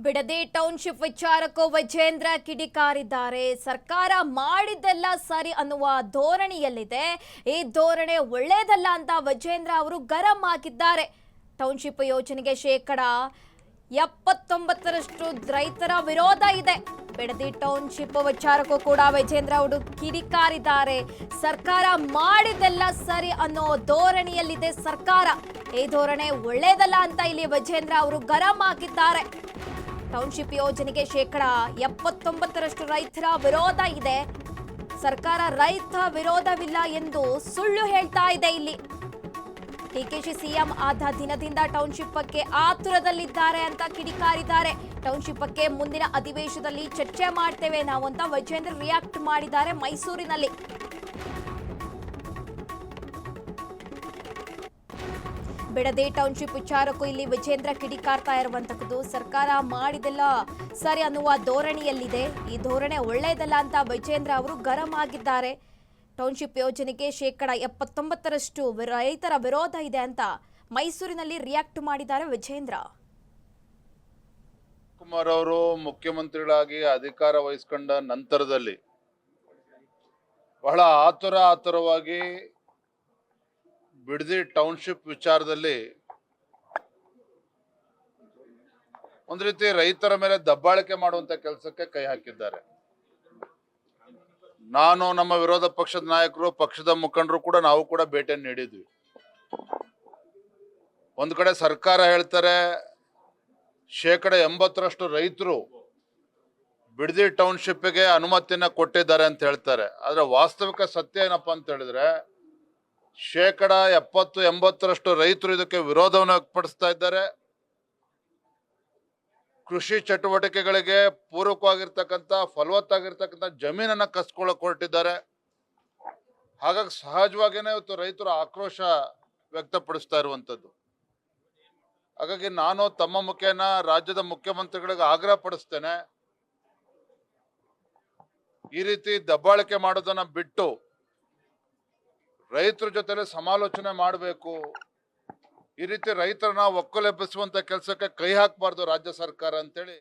Bidadi township ವಿಚಾರಕ್ಕೂ Vijendra ಕಿಡಿಕಾರಿದ್ದಾರೆ. ಸರ್ಕಾರ ಮಾಡಿದ್ದೆಲ್ಲ ಸರಿ ಅನ್ನುವ ಧೋರಣೆಯಲ್ಲಿದೆ. ಈ ಧೋರಣೆ ಒಳ್ಳೇದಲ್ಲ ಅಂತ ವಿಜೇಂದ್ರ ಅವರು ಗರಂ ಆಗಿದ್ದಾರೆ. ಟೌನ್ಶಿಪ್ ಯೋಜನೆಗೆ ಶೇಕಡ 79ರಷ್ಟು ರೈತರ ವಿರೋಧ ಇದೆ. ಬಿಡದಿ ಟೌನ್ಶಿಪ್ ವಿಚಾರಕ್ಕೂ ಕೂಡ ವಿಜೇಂದ್ರ ಅವರು ಕಿಡಿಕಾರಿದ್ದಾರೆ. ಸರ್ಕಾರ ಮಾಡಿದ್ದೆಲ್ಲ ಸರಿ ಅನ್ನೋ ಧೋರಣೆಯಲ್ಲಿದೆ ಸರ್ಕಾರ. ಈ ಧೋರಣೆ ಒಳ್ಳೇದಲ್ಲ ಅಂತ ಇಲ್ಲಿ ವಿಜೇಂದ್ರ ಅವರು ಗರಂ ಆಗಿದ್ದಾರೆ. ಟೌನ್ಶಿಪ್ ಯೋಜನೆಗೆ ಶೇಕಡ 79ರಷ್ಟು ರೈತರ ವಿರೋಧ ಇದೆ. ಸರ್ಕಾರ ರೈತ ವಿರೋಧವಿಲ್ಲ ಎಂದು ಸುಳ್ಳು ಹೇಳ್ತಾ ಇದೆ. ಇಲ್ಲಿ ಡಿಕೆಶಿ ಸಿಎಂ ಆದ ದಿನದಿಂದ ಟೌನ್ಶಿಪ್ ಬಗ್ಗೆ ಆತುರದಲ್ಲಿದ್ದಾರೆ ಅಂತ ಕಿಡಿಕಾರಿದ್ದಾರೆ. ಟೌನ್ಶಿಪ್ ಬಗ್ಗೆ ಮುಂದಿನ ಅಧಿವೇಶನದಲ್ಲಿ ಚರ್ಚೆ ಮಾಡ್ತೇವೆ ನಾವು ಅಂತ ವಿಜೇಂದ್ರ ರಿಯಾಕ್ಟ್ ಮಾಡಿದ್ದಾರೆ ಮೈಸೂರಿನಲ್ಲಿ. ಬಿಡದಿ ಟೌನ್ಶಿಪ್ ವಿಚಾರಕ್ಕೂ ಇಲ್ಲಿ ವಿಜೇಂದ್ರ ಕಿಡಿಕಾರ್ತಾ ಇರುವಂತದ್ದು. ಸರ್ಕಾರ ಮಾಡಿದೆಲ್ಲ ಸರಿ ಅನ್ನುವ ಧೋರಣೆಯಲ್ಲಿದೆ. ಈ ಧೋರಣೆ ಒಳ್ಳೆಯದಲ್ಲ ಅಂತ ವಿಜೇಂದ್ರ ಅವರು ಗರಂ ಆಗಿದ್ದಾರೆ. ಟೌನ್ಶಿಪ್ ಯೋಜನೆಗೆ ಶೇಕಡ 79ರಷ್ಟು ರೈತರ ವಿರೋಧ ಇದೆ ಅಂತ ಮೈಸೂರಿನಲ್ಲಿ ರಿಯಾಕ್ಟ್ ಮಾಡಿದ್ದಾರೆ ವಿಜೇಂದ್ರ. ಕುಮಾರ್ ಅವರು ಮುಖ್ಯಮಂತ್ರಿಗಳಾಗಿ ಅಧಿಕಾರ ವಹಿಸಿಕೊಂಡ ನಂತರದಲ್ಲಿ ಬಹಳ ಆತುರವಾಗಿ ಬಿಡದಿ ಟೌನ್ಶಿಪ್ ವಿಚಾರದಲ್ಲಿ ಒಂದು ರೀತಿ ರೈತರ ಮೇಲೆ ದಬ್ಬಾಳಿಕೆ ಮಾಡುವಂತ ಕೆಲಸಕ್ಕೆ ಕೈ ಹಾಕಿದ್ದಾರೆ. ನಾನು, ನಮ್ಮ ವಿರೋಧ ಪಕ್ಷದ ನಾಯಕರು, ಪಕ್ಷದ ಮುಖಂಡರು ಕೂಡ ನಾವು ಕೂಡ ಭೇಟಿಯನ್ನು ನೀಡಿದ್ವಿ. ಒಂದು ಕಡೆ ಸರ್ಕಾರ ಹೇಳ್ತಾರೆ ಶೇಕಡ 80ರಷ್ಟು ರೈತರು ಬಿಡದಿ ಟೌನ್ಶಿಪ್ಗೆ ಅನುಮತಿಯನ್ನ ಕೊಟ್ಟಿದ್ದಾರೆ ಅಂತ ಹೇಳ್ತಾರೆ. ಆದ್ರೆ ವಾಸ್ತವಿಕ ಸತ್ಯ ಏನಪ್ಪಾ ಅಂತ ಹೇಳಿದ್ರೆ ಶೇಕಡ 70-80ರಷ್ಟು ರೈತರು ಇದಕ್ಕೆ ವಿರೋಧವನ್ನು ವ್ಯಕ್ತಪಡಿಸ್ತಾ ಇದ್ದಾರೆ. ಕೃಷಿ ಚಟುವಟಿಕೆಗಳಿಗೆ ಪೂರಕವಾಗಿರ್ತಕ್ಕಂಥ ಫಲವತ್ತಾಗಿರ್ತಕ್ಕಂಥ ಜಮೀನನ್ನ ಕಸ್ಕೊಳ್ಳೋಕೆ ಹೊರಟಿದ್ದಾರೆ. ಹಾಗಾಗಿ ಸಹಜವಾಗಿಯೇ ಇವತ್ತು ರೈತರು ಆಕ್ರೋಶ ವ್ಯಕ್ತಪಡಿಸ್ತಾ ಇರುವಂತದ್ದು. ಹಾಗಾಗಿ ನಾನು ತಮ್ಮ ಮುಖೇನ ರಾಜ್ಯದ ಮುಖ್ಯಮಂತ್ರಿಗಳಿಗೆ ಆಗ್ರಹ ಪಡಿಸ್ತೇನೆ, ಈ ರೀತಿ ದಬ್ಬಾಳಿಕೆ ಮಾಡೋದನ್ನ ಬಿಟ್ಟು ರೈತರ ಜೊತೆಲಿ ಸಮಾಲೋಚನೆ ಮಾಡಬೇಕು. ಈ ರೀತಿ ರೈತರನ್ನ ಒಕ್ಕಲೆಬ್ಬಿಸುವಂತ ಕೆಲಸಕ್ಕೆ ಕೈ ಹಾಕಬಾರ್ದು ರಾಜ್ಯ ಸರ್ಕಾರ ಅಂತೇಳಿ